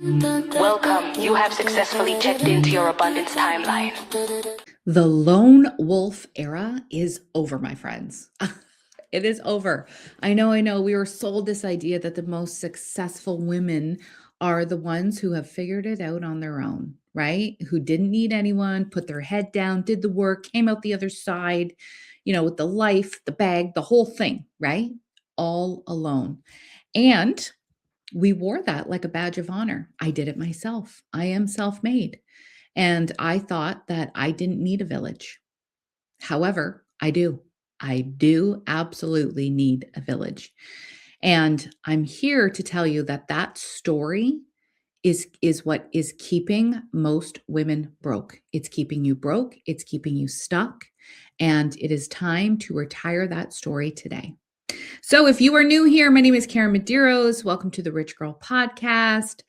Welcome. You have successfully checked into your abundance timeline. The lone wolf era is over, my friends. It is over. I know. We were sold this idea that the most successful women are the ones who have figured it out on their own, right? Who didn't need anyone, put their head down, did the work, came out the other side, with the life, the bag, the whole thing, right? All alone. And we wore that like a badge of honor. I did it myself. I am self made. And I thought that I didn't need a village. However, I do. I do absolutely need a village. And I'm here to tell you that that story is what is keeping most women broke. It's keeping you broke, it's keeping you stuck, and it is time to retire that story today. So if you are new here, my name is Karyn Medeiros. Welcome to the Rich Girl Podcast.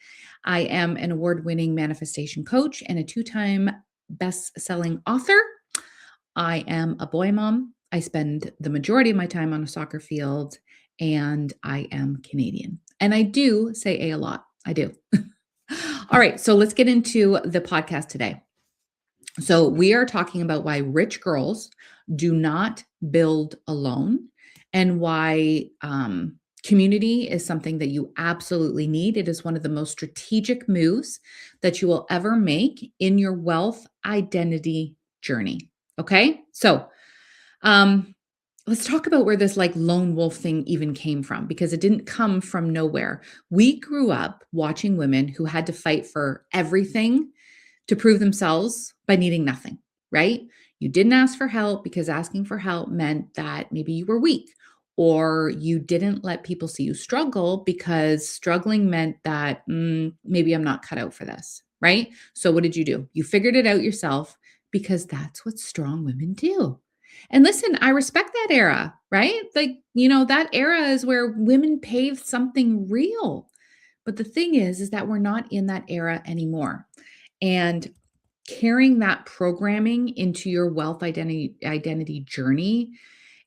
I am an award-winning manifestation coach and a two-time best-selling author. I am a boy mom. I spend the majority of my time on a soccer field, and I am Canadian. And I do say a lot. I do. All right, so let's get into the podcast today. So we are talking about why rich girls do not build alone and why community is something that you absolutely need. It is one of the most strategic moves that you will ever make in your wealth identity journey. Okay, so let's talk about where this like lone wolf thing even came from, because it didn't come from nowhere. We grew up watching women who had to fight for everything to prove themselves by needing nothing, right? You didn't ask for help because asking for help meant that maybe you were weak, or you didn't let people see you struggle because struggling meant that maybe I'm not cut out for this, right? So what did you do? You figured it out yourself because that's what strong women do. And listen, I respect that era, right? Like, that era is where women paved something real. But the thing is that we're not in that era anymore. And carrying that programming into your wealth identity journey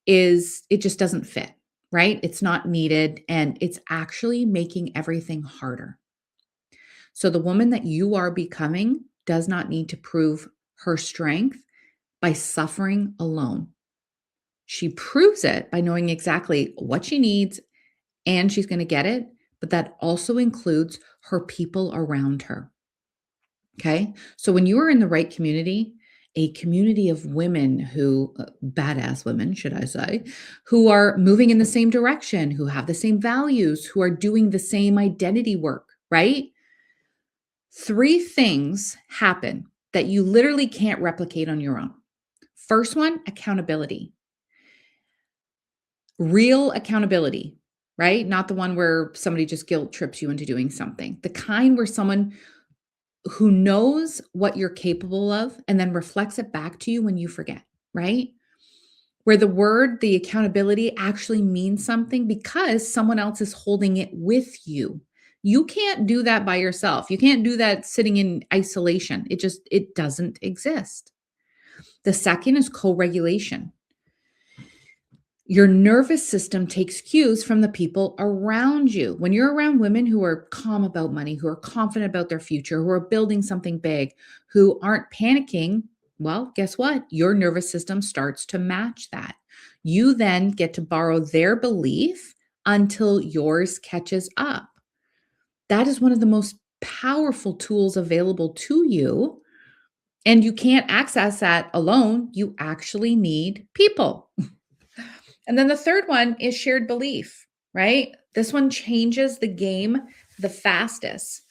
it just doesn't fit, right? It's not needed, and it's actually making everything harder. So the woman that you are becoming does not need to prove her strength by suffering alone. She proves it by knowing exactly what she needs, and she's going to get it, but that also includes her people around her. Okay. So when you are in the right community, a community of women who, badass women, should I say, who are moving in the same direction, who have the same values, who are doing the same identity work, right? Three things happen that you literally can't replicate on your own. First one, accountability. Real accountability, right? Not the one where somebody just guilt trips you into doing something. The kind where someone who knows what you're capable of and then reflects it back to you when you forget, right? Where the accountability actually means something because someone else is holding it with you. You can't do that by yourself. You can't do that sitting in isolation. It doesn't exist. The second is co-regulation. Your nervous system takes cues from the people around you. When you're around women who are calm about money, who are confident about their future, who are building something big, who aren't panicking, well, guess what? Your nervous system starts to match that. You then get to borrow their belief until yours catches up. That is one of the most powerful tools available to you. And you can't access that alone. You actually need people. And then the third one is shared belief, right? This one changes the game the fastest.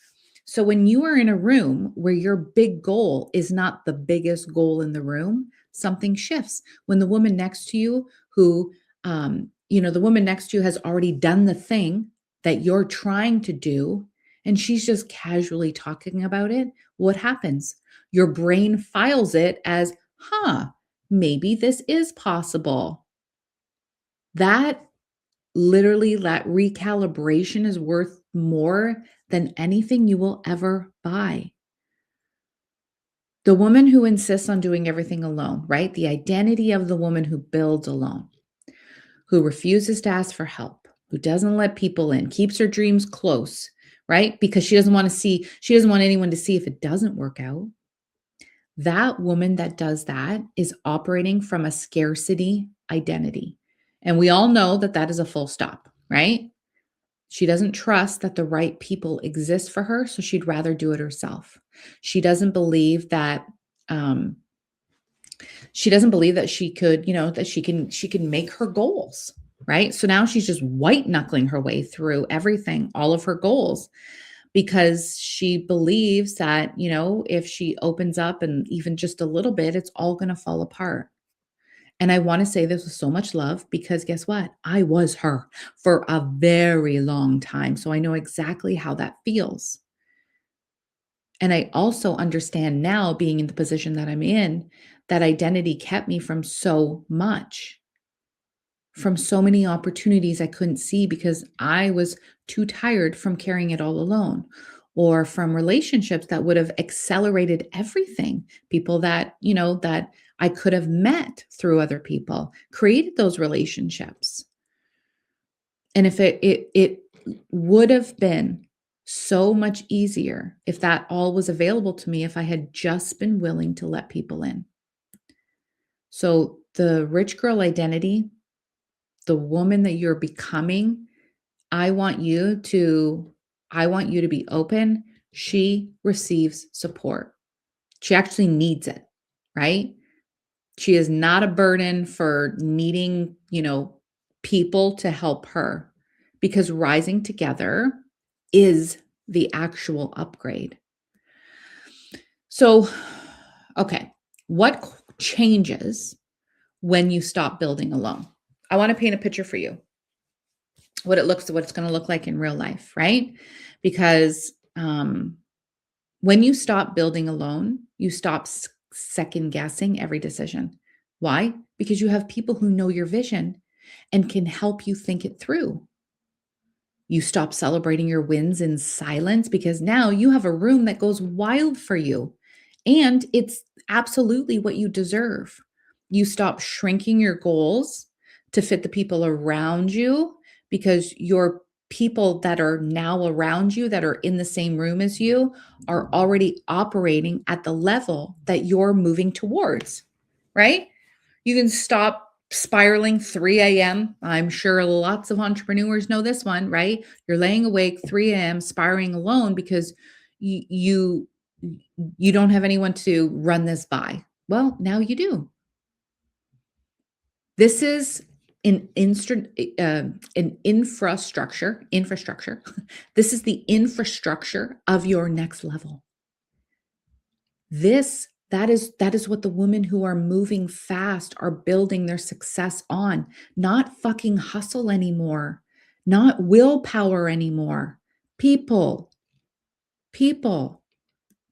So when you are in a room where your big goal is not the biggest goal in the room, something shifts. When the woman next to you the woman next to you has already done the thing that you're trying to do, and she's just casually talking about it, what happens? Your brain files it as, maybe this is possible. That recalibration is worth more than anything you will ever buy. The woman who insists on doing everything alone, right? The identity of the woman who builds alone, who refuses to ask for help, who doesn't let people in, keeps her dreams close, right? Because she doesn't want anyone to see if it doesn't work out. That woman that does that is operating from a scarcity identity. And we all know that that is a full stop, right? She doesn't trust that the right people exist for her, so she'd rather do it herself. She doesn't believe that um, she could, that she can make her goals, right? So now she's just white knuckling her way through everything, all of her goals, because she believes that, if she opens up and even just a little bit, it's all going to fall apart. And I want to say this with so much love because guess what? I was her for a very long time. So I know exactly how that feels. And I also understand now, being in the position that I'm in, that identity kept me from so much, from so many opportunities I couldn't see because I was too tired from carrying it all alone, or from relationships that would have accelerated everything. People that I could have met through other people, created those relationships. And if it would have been so much easier if that all was available to me if I had just been willing to let people in. So the rich girl identity, the woman that you're becoming, I want you to I want you to be open. She receives support. She actually needs it, right? She is not a burden for needing, people to help her, because rising together is the actual upgrade. So, okay, what changes when you stop building alone? I want to paint a picture for you. What it's going to look like in real life, right? Because when you stop building alone, you stop second guessing every decision. Why? Because you have people who know your vision and can help you think it through. You stop celebrating your wins in silence because now you have a room that goes wild for you. And it's absolutely what you deserve. You stop shrinking your goals to fit the people around you, because your people that are now around you, that are in the same room as you, are already operating at the level that you're moving towards, right? You can stop spiraling 3 a.m. I'm sure lots of entrepreneurs know this one, right? You're laying awake 3 a.m. spiraling alone because you you don't have anyone to run this by. Well, now you do. This is an infrastructure. This is the infrastructure of your next level. That is what the women who are moving fast are building their success on. Not fucking hustle anymore, not willpower anymore. People, people.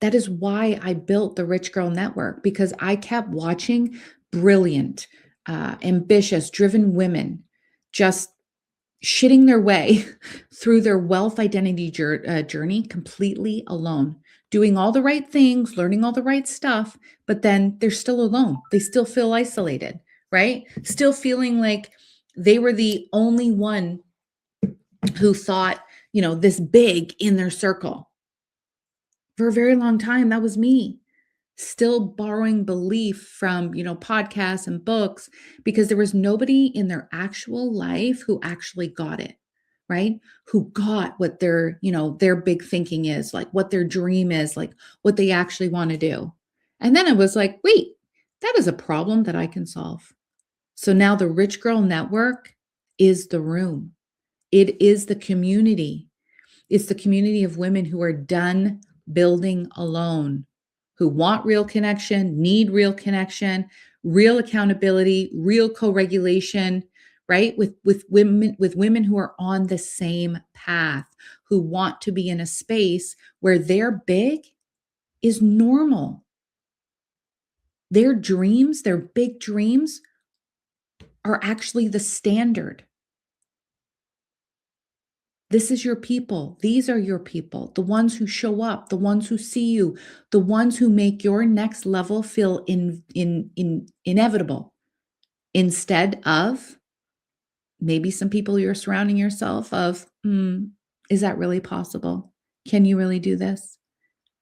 That is why I built the Rich Girl Network, because I kept watching brilliant, ambitious, driven women just shitting their way through their wealth identity journey completely alone, doing all the right things, learning all the right stuff, but then they're still alone. They still feel isolated, right? Still feeling like they were the only one who thought, this big in their circle. For a very long time, that was me. Still borrowing belief from, podcasts and books, because there was nobody in their actual life who actually got it, right? Who got what their big thinking is, like what their dream is, like what they actually want to do. And then I was like, wait, that is a problem that I can solve. So now the Rich Girl Network is the room. It is the community. It's the community of women who are done building alone, who want real connection, need real connection, real accountability, real co-regulation, right? With women who are on the same path, who want to be in a space where their big is normal. Their dreams, their big dreams, are actually the standard. This is your people. These are your people, the ones who show up, the ones who see you, the ones who make your next level feel inevitable, instead of maybe some people you're surrounding yourself of, is that really possible? Can you really do this?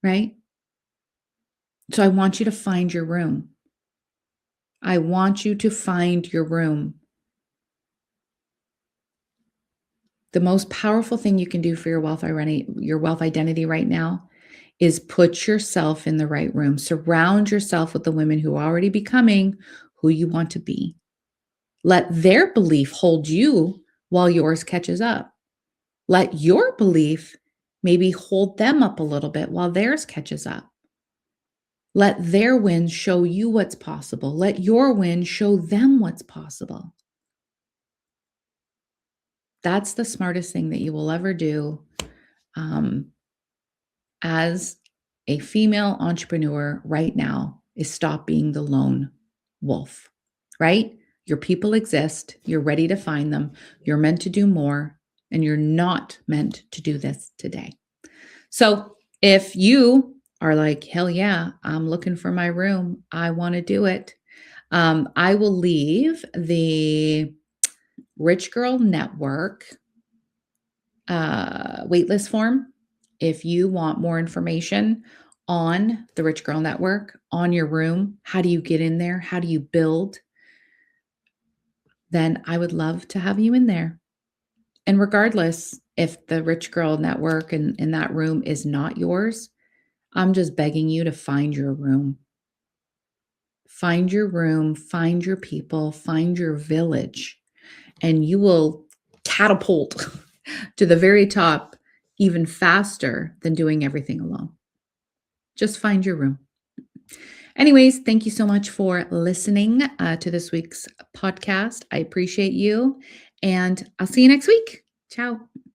Right? So I want you to find your room. I want you to find your room. The most powerful thing you can do for your wealth identity right now is put yourself in the right room. Surround yourself with the women who are already becoming who you want to be. Let their belief hold you while yours catches up. Let your belief maybe hold them up a little bit while theirs catches up. Let their wins show you what's possible. Let your win show them what's possible. That's the smartest thing that you will ever do um, as a female entrepreneur right now is stop being the lone wolf, right? Your people exist. You're ready to find them. You're meant to do more, and you're not meant to do this today. So if you are like, hell yeah, I'm looking for my room, I want to do it. I will leave the Rich Girl Network waitlist form if you want more information on the Rich Girl Network, on your room. How do you get in there? How do you build? Then I would love to have you in there. And regardless if the Rich Girl Network and in that room is not yours, I'm just begging you to find your room. Find your room, find your people, find your village, and you will catapult to the very top even faster than doing everything alone. Just find your room. Anyways, thank you so much for listening to this week's podcast. I appreciate you, and I'll see you next week. Ciao.